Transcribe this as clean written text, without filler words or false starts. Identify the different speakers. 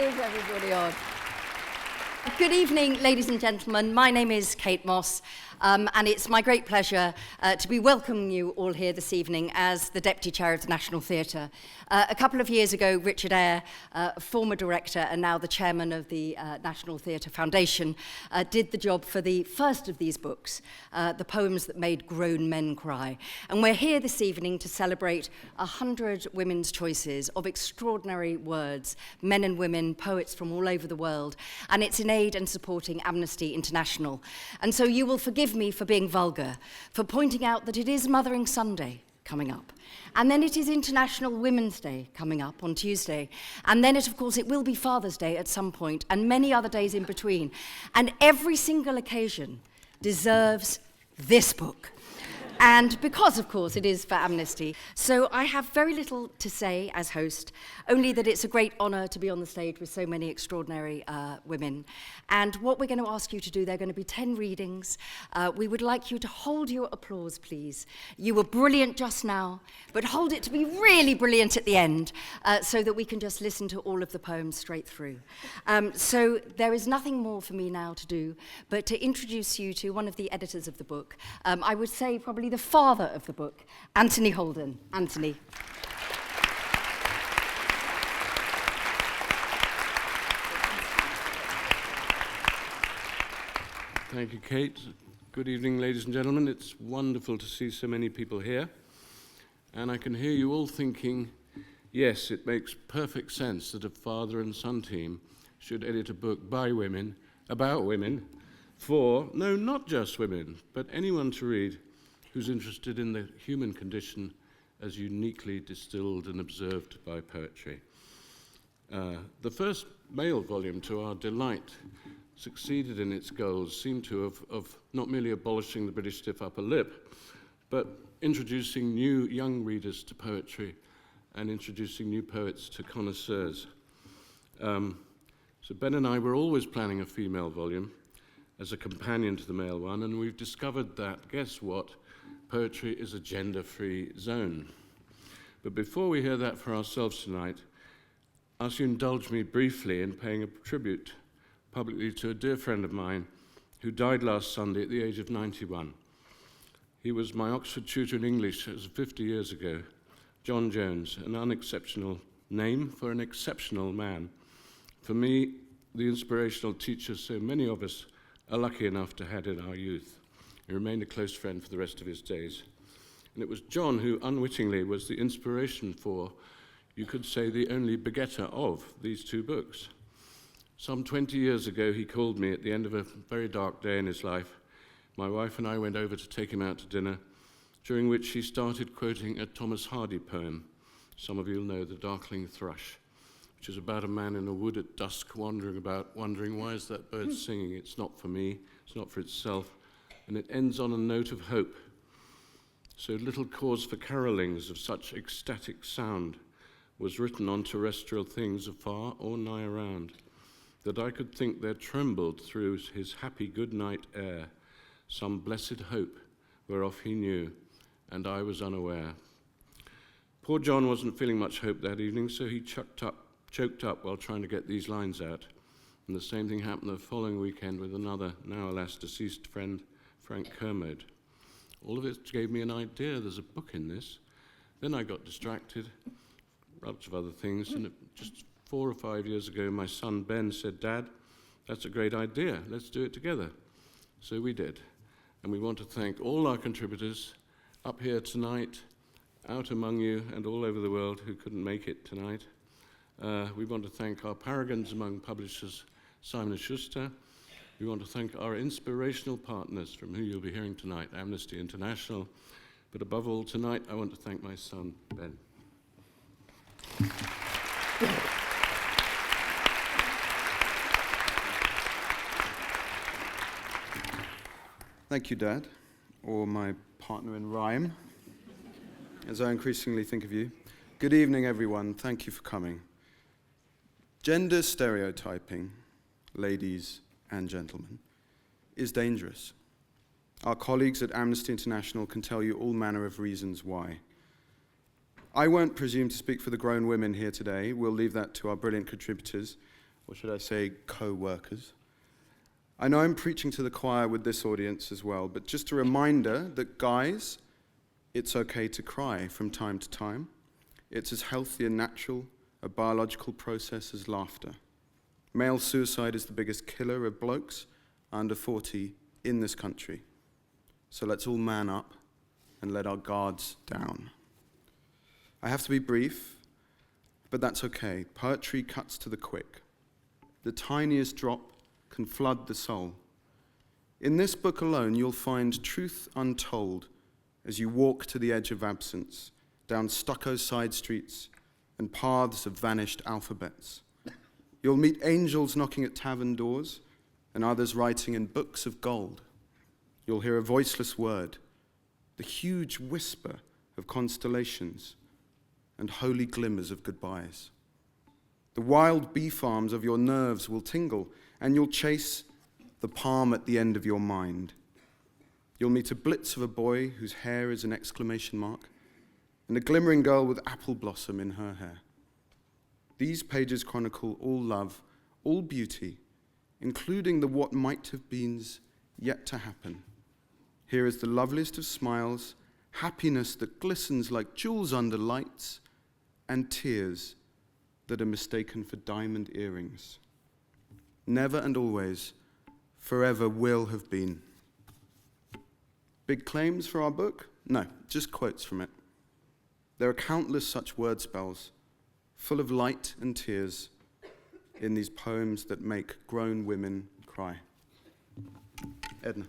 Speaker 1: Is everybody on? Good evening, ladies and gentlemen. My name is Kate Mosse, and it's my great pleasure to be welcoming you all here this evening as the Deputy Chair of the National Theatre. A couple of years ago, Richard Eyre, former director and now the chairman of the National Theatre Foundation, did the job for the first of these books, The Poems That Made Grown Men Cry. And we're here this evening to celebrate 100 women's choices of extraordinary words, men and women, poets from all over the world, and it's in aid and supporting Amnesty International. And so you will forgive me for being vulgar, for pointing out that it is Mothering Sunday coming up. And then it is International Women's Day coming up on Tuesday. And then, of course, it will be Father's Day at some point, and many other days in between. And every single occasion deserves this book. And because, of course, it is for Amnesty. So I have very little to say as host, only that it's a great honour to be on the stage with so many extraordinary women. And what we're going to ask you to do, there are going to be 10 readings. We would like you to hold your applause, please. You were brilliant just now, but hold it to be really brilliant at the end, so that we can just listen to all of the poems straight through. So there is nothing more for me now to do, but to introduce you to one of the editors of the book. I would say probably the father of the book, Anthony Holden. Anthony.
Speaker 2: Thank you, Kate. Good evening, ladies and gentlemen. It's wonderful to see so many people here. And I can hear you all thinking, yes, it makes perfect sense that a father and son team should edit a book by women, about women, for, no, not just women, but anyone to read who's interested in the human condition as uniquely distilled and observed by poetry. The first male volume, to our delight, succeeded in its goals, seemed to of not merely abolishing the British stiff upper lip, but introducing new young readers to poetry and introducing new poets to connoisseurs. So Ben and I were always planning a female volume as a companion to the male one, and we've discovered that, guess what? Poetry is a gender-free zone. But before we hear that for ourselves tonight, ask you indulge me briefly in paying a tribute publicly to a dear friend of mine who died last Sunday at the age of 91. He was my Oxford tutor in English 50 years ago, John Jones, an unexceptional name for an exceptional man. For me, the inspirational teacher so many of us are lucky enough to have in our youth. He remained a close friend for the rest of his days. And it was John who unwittingly was the inspiration for, you could say, the only begetter of these two books. Some 20 years ago, he called me at the end of a very dark day in his life. My wife and I went over to take him out to dinner, during which he started quoting a Thomas Hardy poem. Some of you will know The Darkling Thrush, which is about a man in a wood at dusk wandering why is that bird singing? It's not for me, it's not for itself. And it ends on a note of hope. So little cause for carolings of such ecstatic sound was written on terrestrial things afar or nigh around, that I could think there trembled through his happy good night air some blessed hope whereof he knew, and I was unaware. Poor John wasn't feeling much hope that evening, so he choked up while trying to get these lines out. And the same thing happened the following weekend with another, now alas deceased friend, Frank Kermode. All of it gave me an idea, there's a book in this. Then I got distracted, lots of other things, and just 4 or 5 years ago, my son Ben said, Dad, that's a great idea, let's do it together. So we did. And we want to thank all our contributors up here tonight, out among you and all over the world who couldn't make it tonight. We want to thank our paragons among publishers, Simon & Schuster. We want to thank our inspirational partners from who you'll be hearing tonight, Amnesty International. But above all, tonight, I want to thank my son, Ben.
Speaker 3: Thank you, Dad, or my partner in rhyme, as I increasingly think of you. Good evening, everyone. Thank you for coming. Gender stereotyping, ladies and gentlemen, is dangerous. Our colleagues at Amnesty International can tell you all manner of reasons why. I won't presume to speak for the grown women here today. We'll leave that to our brilliant contributors. or should I say co-workers. I know I'm preaching to the choir with this audience as well, but just a reminder that guys, it's okay to cry from time to time. It's as healthy and natural a biological process as laughter. Male suicide is the biggest killer of blokes under 40 in this country. So let's all man up and let our guards down. I have to be brief, but that's okay. Poetry cuts to the quick. The tiniest drop can flood the soul. In this book alone, you'll find truth untold as you walk to the edge of absence, down stucco side streets and paths of vanished alphabets. You'll meet angels knocking at tavern doors and others writing in books of gold. You'll hear a voiceless word, the huge whisper of constellations and holy glimmers of goodbyes. The wild bee farms of your nerves will tingle, and you'll chase the palm at the end of your mind. You'll meet a blitz of a boy whose hair is an exclamation mark, and a glimmering girl with apple blossom in her hair. These pages chronicle all love, all beauty, including the what might have beens yet to happen. Here is the loveliest of smiles, happiness that glistens like jewels under lights, and tears that are mistaken for diamond earrings. Never and always, forever will have been. Big claims for our book? No, just quotes from it. There are countless such word spells, full of light and tears, in these poems that make grown women cry. Edna.